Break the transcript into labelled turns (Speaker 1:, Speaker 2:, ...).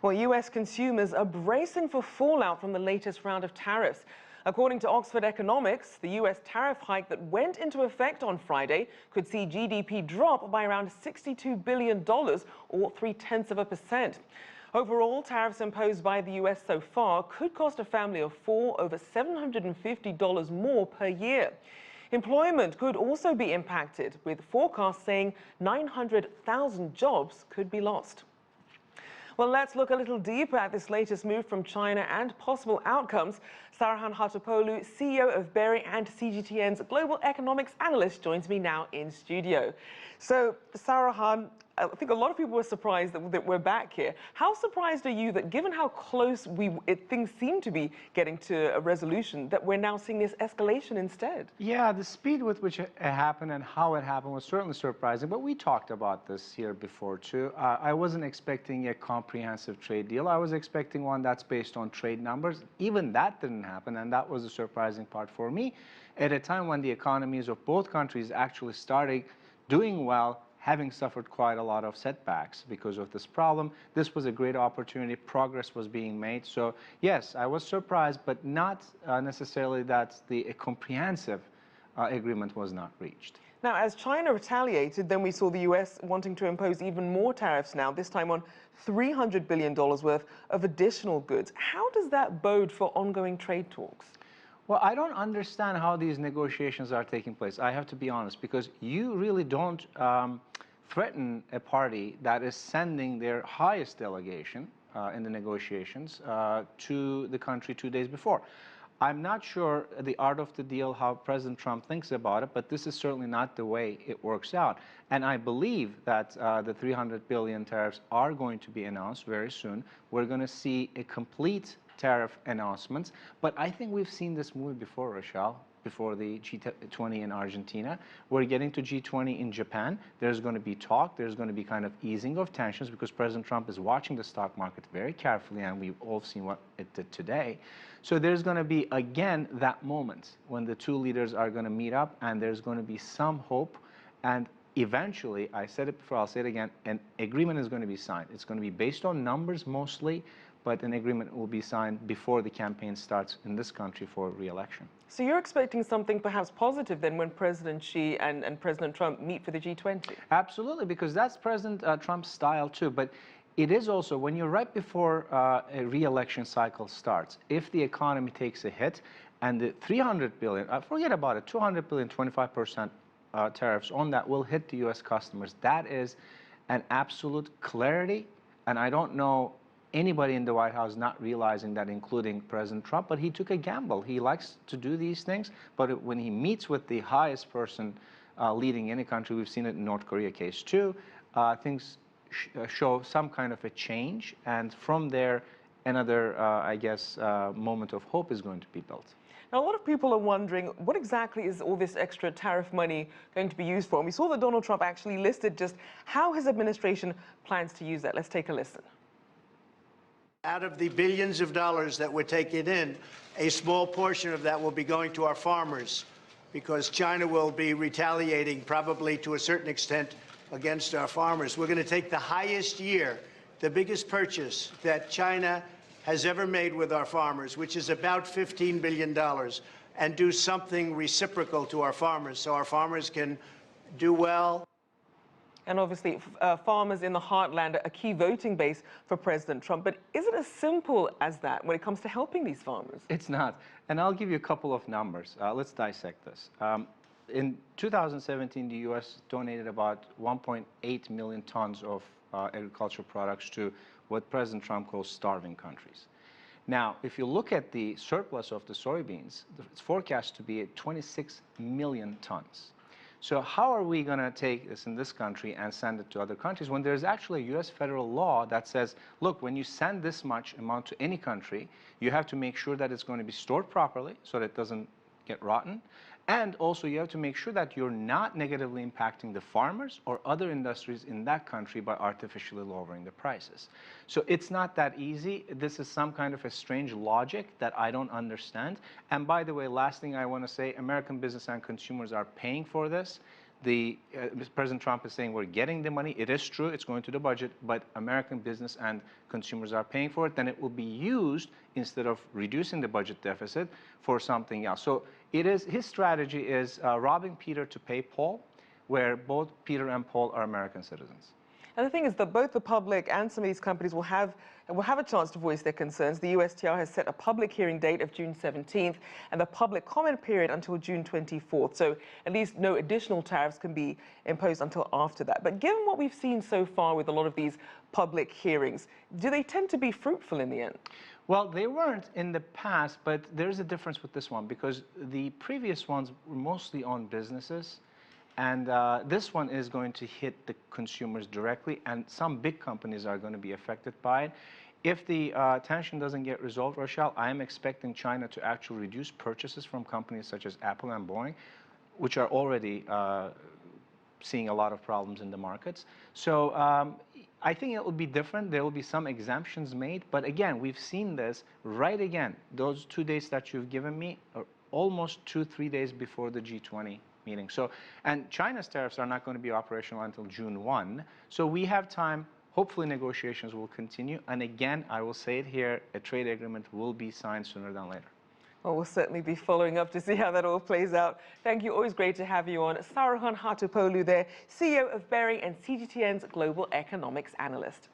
Speaker 1: Well, U.S. consumers are bracing for fallout from the latest round of tariffs. According to Oxford Economics, the U.S. tariff hike that went into effect on Friday could see GDP drop by around $62 billion, or 0.3%. Overall, tariffs imposed by the U.S. so far could cost a family of four over $750 more per year. Employment could also be impacted, with forecasts saying 900,000 jobs could be lost. Well, let's look a little deeper at this latest move from China and possible outcomes. Sarahan Hatipolu, CEO of Berry and CGTN's global economics analyst, joins me now in studio. So, Sarahan, I think a lot of people were surprised that we're back here. How surprised are you that, given how close things seem to be getting to a resolution, that we're now seeing this escalation instead?
Speaker 2: Yeah, the speed with which it happened and how it happened was certainly surprising, but we talked about this here before too. I wasn't expecting a comprehensive trade deal. I was expecting one that's based on trade numbers. Even that didn't happen, and that was the surprising part for me at a time when the economies of both countries actually started doing well, having suffered quite a lot of setbacks because of this problem. This was a great opportunity. Progress was being made. So yes, I was surprised, but not necessarily that a comprehensive agreement was not reached.
Speaker 1: Now, as China retaliated, then we saw the U.S. wanting to impose even more tariffs now, this time on $300 billion worth of additional goods. How does that bode for ongoing trade talks?
Speaker 2: Well, I don't understand how these negotiations are taking place. I have to be honest, because you really don't threaten a party that is sending their highest delegation in the negotiations to the country 2 days before. I'm not sure the art of the deal, how President Trump thinks about it, but this is certainly not the way it works out. And I believe that the 300 billion tariffs are going to be announced very soon. We're going to see a complete tariff announcements, but I think we've seen this movie before, Rochelle, before the G20 in Argentina. We're getting to G20 in Japan. There's going to be talk. There's going to be kind of easing of tensions because President Trump is watching the stock market very carefully, and we've all seen what it did today. So there's going to be, again, that moment when the two leaders are going to meet up, and there's going to be some hope, and eventually, I said it before, I'll say it again, an agreement is going to be signed. It's going to be based on numbers mostly, but an agreement will be signed before the campaign starts in this country for re-election.
Speaker 1: So you're expecting something perhaps positive then when President Xi and President Trump meet for the G20?
Speaker 2: Absolutely, because that's President Trump's style too. But it is also, when you're right before a re-election cycle starts, if the economy takes a hit and the 300 billion, forget about it, 200 billion, 25% tariffs on that will hit the U.S. customers. That is an absolute clarity, and I don't know anybody in the White House not realizing that, including President Trump, but he took a gamble. He likes to do these things, but when he meets with the highest person leading any country, we've seen it in North Korea case too, things show some kind of a change, and from there, another, I guess, moment of hope is going to be built.
Speaker 1: Now, a lot of people are wondering, what exactly is all this extra tariff money going to be used for? And we saw that Donald Trump actually listed just how his administration plans to use that. Let's take a listen.
Speaker 3: Out of the billions of dollars that we're taking in, a small portion of that will be going to our farmers, because China will be retaliating probably to a certain extent against our farmers. We're going to take the highest year, the biggest purchase that China has ever made with our farmers, which is about $15 billion, and do something reciprocal to our farmers so our farmers can do well.
Speaker 1: And obviously, farmers in the heartland are a key voting base for President Trump. But is it as simple as that when it comes to helping these farmers?
Speaker 2: It's not. And I'll give you a couple of numbers. Let's dissect this. In 2017, the U.S. donated about 1.8 million tons of agricultural products to what President Trump calls starving countries. Now, if you look at the surplus of the soybeans, it's forecast to be at 26 million tons. So how are we going to take this in this country and send it to other countries when there's actually a U.S. federal law that says, look, when you send this much amount to any country, you have to make sure that it's going to be stored properly so that it doesn't get rotten. And also you have to make sure that you're not negatively impacting the farmers or other industries in that country by artificially lowering the prices. So it's not that easy. This is some kind of a strange logic that I don't understand. And by the way, last thing I want to say, American business and consumers are paying for this. President Trump is saying we're getting the money. It is true, it's going to the budget, but American business and consumers are paying for it. Then it will be used, instead of reducing the budget deficit, for something else. So his strategy is robbing Peter to pay Paul, where both Peter and Paul are American citizens.
Speaker 1: And the thing is that both the public and some of these companies will have a chance to voice their concerns. The USTR has set a public hearing date of June 17th and the public comment period until June 24th. So at least no additional tariffs can be imposed until after that. But given what we've seen so far with a lot of these public hearings, do they tend to be fruitful in the end?
Speaker 2: Well, they weren't in the past, but there's a difference with this one because the previous ones were mostly on businesses. And this one is going to hit the consumers directly, and some big companies are going to be affected by it. If the tension doesn't get resolved, Rochelle, I am expecting China to actually reduce purchases from companies such as Apple and Boeing, which are already seeing a lot of problems in the markets. So I think it will be different. There will be some exemptions made. But again, we've seen this right again. Those 2 days that you've given me are almost 2-3 days before the G20 meeting. So, and China's tariffs are not going to be operational until June 1. So we have time. Hopefully negotiations will continue. And again, I will say it here, a trade agreement will be signed sooner than later.
Speaker 1: Well, we'll certainly be following up to see how that all plays out. Thank you. Always great to have you on. Saruhan Hatipolu there, CEO of Berry and CGTN's Global Economics Analyst.